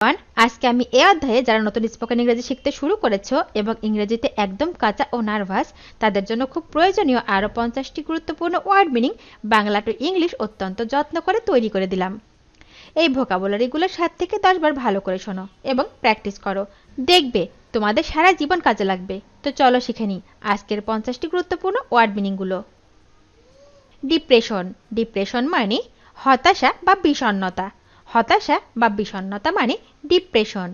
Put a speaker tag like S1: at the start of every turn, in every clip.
S1: আজকে আমি এই অধ্যায়ে যারা নতুন স্পোকেন ইংরেজি শিখতে শুরু করেছো এবং ইংরেজিতে একদম কাঁচা ও নার্ভাস তাদের জন্য খুব প্রয়োজনীয় আরও 50টি গুরুত্বপূর্ণ word meaning Bangla to English অত্যন্ত যত্ন করে তৈরি করে দিলাম। এই ভোকাবুলারিগুলো 7 থেকে 10 বার ভালো করে শোনো এবং প্র্যাকটিস করো, দেখবে তোমাদের সারা জীবন কাজে লাগবে। তো চলো শিখে নিই আজকের 50টি গুরুত্বপূর্ণ ওয়ার্ড মিনিংগুলো। ডিপ্রেশন। ডিপ্রেশন মানে হতাশা বা বিষণ্ণতা। হতাশা বা বিষণ্ণতা মানে depression.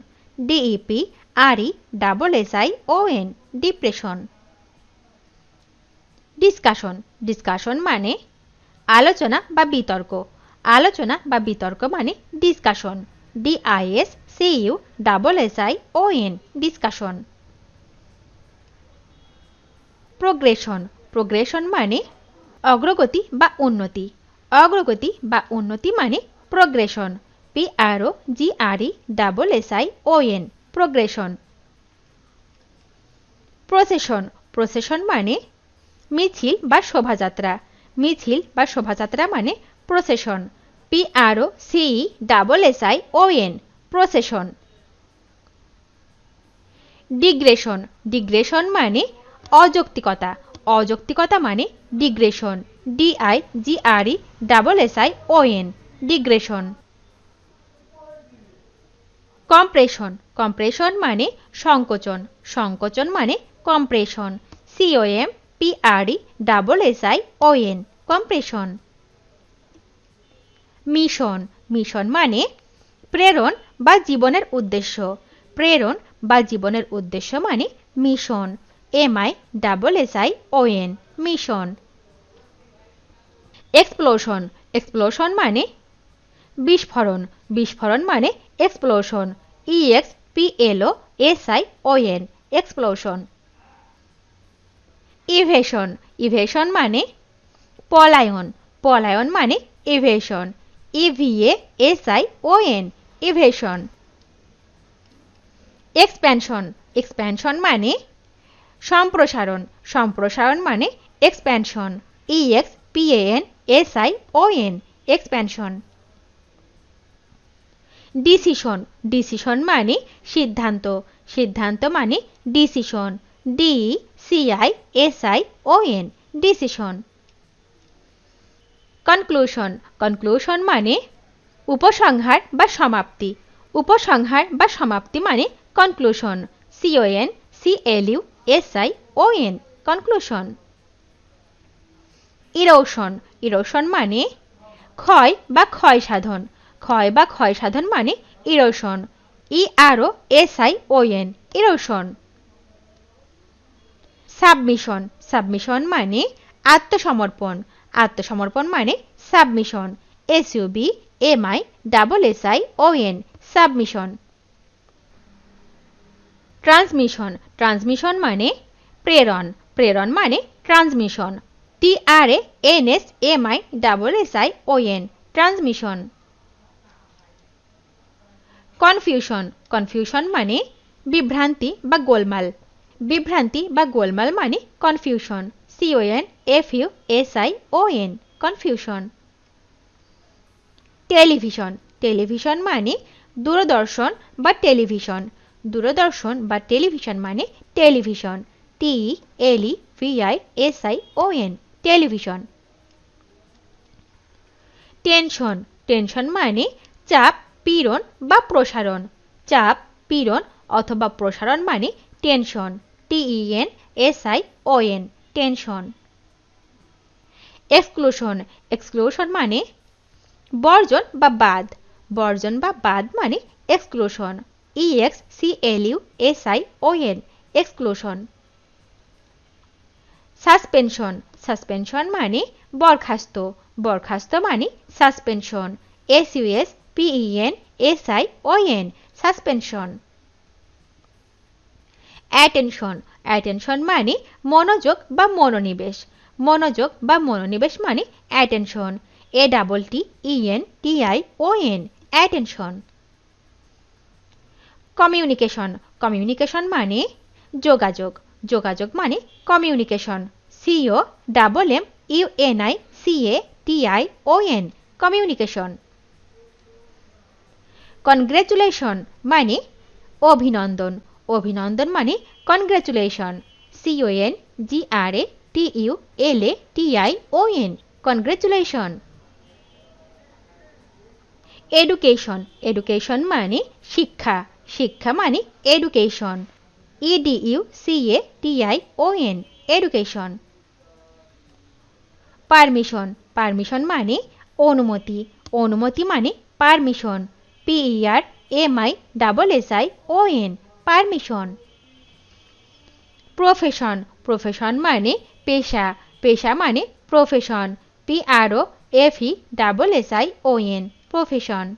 S1: DEPRESSION depression. Discussion. Discussion মানে আলোচনা বা বিতর্ক। আলোচনা বা বিতর্ক মানে discussion. DISCUSSION discussion. Progression. Progression মানে অগ্রগতি বা উন্নতি। অগ্রগতি বা উন্নতি মানে progression. PROGRESSION progression. Procession. Procession মানে মিছিল বা শোভাযাত্রা। মিছিল বা শোভাযাত্রা মানে procession. PROCESSION procession. Digression. Digression মানে অযৌক্তিকতা। অযৌক্তিকতা মানে digression. DIGRESSION digression. Compression. Compression মানে সংকোচন। সংকোচন মানে compression. COMPRESSION compression. Mission. Mission মানে প্রেরণ বা জীবনের উদ্দেশ্য। প্রেরণ বা জীবনের উদ্দেশ্য মানে mission. MISSION mission. Explosion. Explosion মানে বিস্ফোরণ। বিস্ফোরণ মানে explosion. EXPLOSION explosion. Evasion. Evasion মানে পলায়ন। পলায়ন মানে evasion. EVASION evasion. Expansion. Expansion মানে সম্প্রসারণ। সম্প্রসারণ মানে expansion. EXPANSION expansion. Decision. Decision মানে সিদ্ধান্ত। সিদ্ধান্ত মানে decision. DECISION decision. Conclusion. Conclusion মানে উপসংহার বা সমাপ্তি। উপসংহার বা সমাপ্তি মানে conclusion. CONCLUSION conclusion. Erosion. Erosion মানে ক্ষয় বা ক্ষয় সাধন। ক্ষয় বা ক্ষয় সাধন মানে erosion. EROSION erosion. Submission. Submission মানে আত্মসমর্পণ। আত্মসমর্পণ মানে submission. SUBMISSION submission. Transmission. Transmission মানে প্রেরণ। প্রেরণ মানে transmission. TRANSMISSION transmission. Confusion. Confusion মানে বিভ্রান্তি বা গোলমাল। বিভ্রান্তি বা গোলমাল মানে confusion. CONFUSION confusion. Television. Television মানে দূরদর্শন বা টেলিভিশন। দূরদর্শন বা টেলিভিশন মানে television. TELEVISION television. Tension. Tension মানে চাপ, পীড়ন বা প্রসারণ। চাপ, পীড়ন অথবা প্রসারণ মানে tension. TENSION tension. Exclusion. Exclusion মানে বর্জন বা বাদ। বর্জন বা বাদ মানে exclusion. EXCLUSION exclusion. Suspension. Suspension মানে বরখাস্ত। বরখাস্ত মানে suspension. SUSPENSION suspension. Attention. Attention মানে মনোযোগ বা মনোনিবেশ। মনোযোগ বা মনোনিবেশ মানে attention. ATTENTION attention. Communication. Communication মানে যোগাযোগ। যোগাযোগ মানে কমিউনিকেশন। COMMUNICATION communication. কনগ্রেচুলেশন মানে অভিনন্দন, অভিনন্দন মানে congratulation. CONGRATULATION congratulation. Education, education মানে শিক্ষা, শিক্ষা মানে education. EDUCATION education. Permission, permission মানে অনুমতি, অনুমতি মানে permission. PERMISSION permission. Profession, profession মানে পেশা, পেশা মানে profession. PROFESSION profession.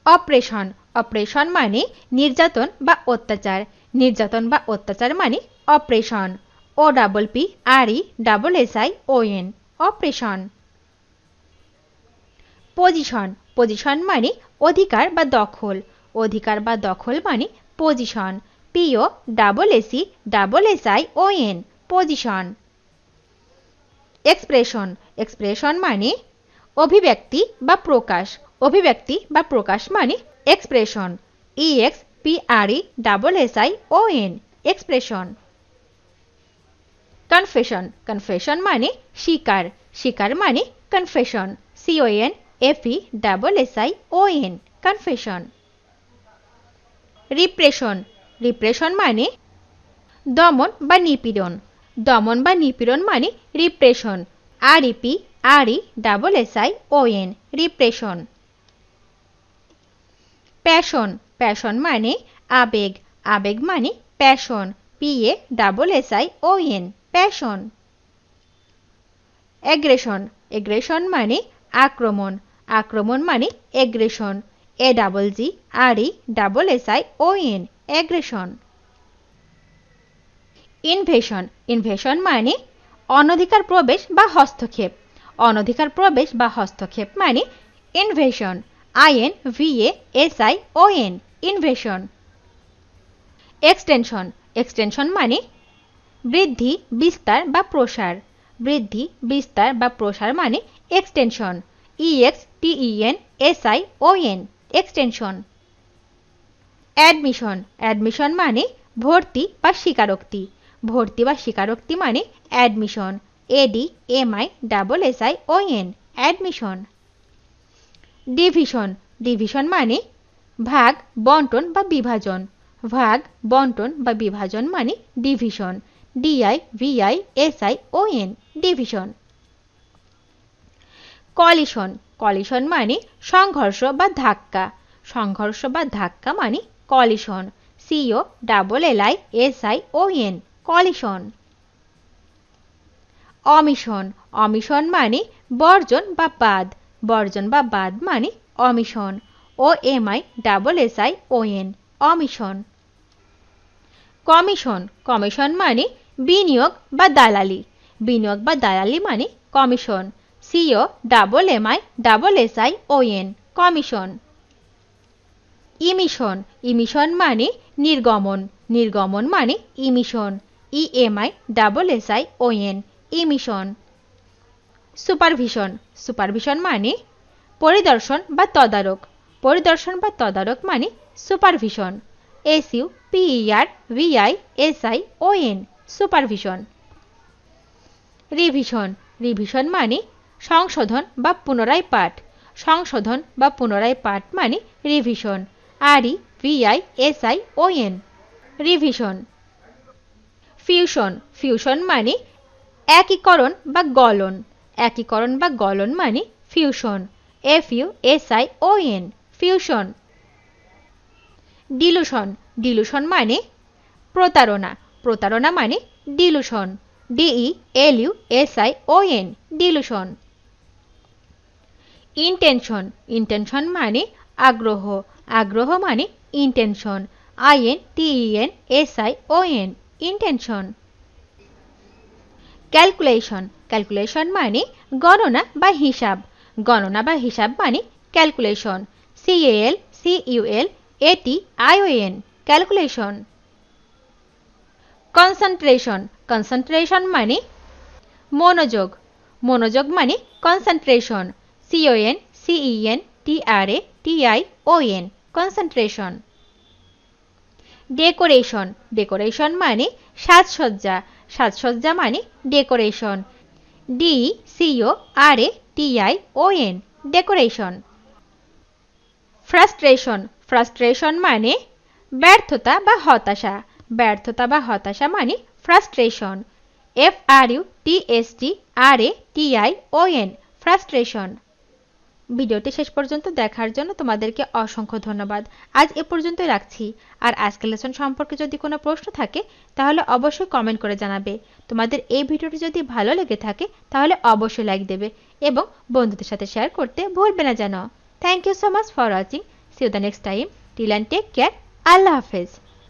S1: Operation, operation মানে নির্যাতন বা অত্যাচার, নির্যাতন বা অত্যাচার মানে operation. OPPRESSION operation. Position, position মানে অধিকার বা দখল, অধিকার বা দখল মানে position. POSSESSION position. Expression, expression মানে অভিব্যক্তি বা প্রকাশ, অভিব্যক্তি বা প্রকাশ মানে expression. EXPRESSION expression. Confession, confession মানে স্বীকার, স্বীকার মানে confession. CONFESSION confession. Repression, repression মানে দমন বা নিপীড়ন, দমন বা নিপীড়ন মানে repression. REPRESSION repression. Passion, passion মানে আবেগ, আবেগ মানে passion. PASSION passion. Aggression, aggression মানে আক্রমণ, আক্রমণ মানে aggression. AGGRESSION aggression. Invasion, invasion মানে অনধিকার প্রবেশ বা হস্তক্ষেপ, অনধিকার প্রবেশ বা হস্তক্ষেপ মানে invasion. INVASION invasion. Extension, extension মানে বৃদ্ধি, বিস্তার বা প্রসার, বৃদ্ধি, বিস্তার বা প্রসার মানে extension. EXTENSION extension. Admission, admission মানে ভর্তি বা স্বীকারোক্তি, ভর্তি বা স্বীকারোক্তি মানে admission. ADMISSION admission. Division, division মানে ভাগ, বন্টন বা বিভাজন, ভাগ, বন্টন বা বিভাজন মানে division. DIVISION division. Collision, collision মানে সংঘর্ষ বা ধাক্কা, সংঘর্ষ বা ধাক্কা মানে collision. COLLISION collision. Omission, omission মানে বর্জন বা বাদ, বর্জন বা বাদ মানে omission. OMISSION omission. Commission, commission মানে বিনিয়োগ বা দালালি, বিনিয়োগ বা দালালি মানে commission. COMMISSION commission. Emission, emission মানে নির্গমন, নির্গমন মানে emission. EMISSION emission. Supervision, supervision মানে পরিদর্শন বা তদারক, পরিদর্শন বা তদারক মানে supervision. SUPERVISION supervision. Revision, revision মানে সংশোধন বা পুনরায় পাঠ, সংশোধন বা পুনরায় পাঠ মানে revision. REVISION revision. Fusion, fusion মানে একীকরণ বা গলন, একীকরণ বা গলন মানে fusion. FUSION fusion. Dilution, dilution মানে প্রতারণা, প্রতারণা মানে dilution. DELUSION dilution. Intention, intention মানে আগ্রহ, আগ্রহ মানে intention. INTENSION intention. Calculation, calculation মানে গণনা বা হিসাব, গণনা বা হিসাব মানে calculation. CALCULATION calculation. Concentration, concentration মানে মনোযোগ, মনোযোগ মানে concentration. CONCENTRATION concentration. Decoration, decoration মানে সাজসজ্জা, সাজসজ্জা মানে decoration. DECORATION decoration. Frustration, frustration মানে ব্যর্থতা বা হতাশা, ব্যর্থতা বা হতাশা মানে ফ্রাস্ট্রেশন। FRUSTRATION frustration. ভিডিওটি শেষ পর্যন্ত দেখার জন্য তোমাদেরকে অসংখ্য ধন্যবাদ। আজ এ পর্যন্তই রাখছি। আর আজকের লেসন সম্পর্কে যদি কোনো প্রশ্ন থাকে তাহলে অবশ্যই কমেন্ট করে জানাবে। তোমাদের এই ভিডিওটি যদি ভালো লেগে থাকে তাহলে অবশ্যই লাইক দেবে এবং বন্ধুদের সাথে শেয়ার করতে ভুলবে না যেন। Thank you so much for watching. See you the next time. Till and take care. Allah হাফেজ।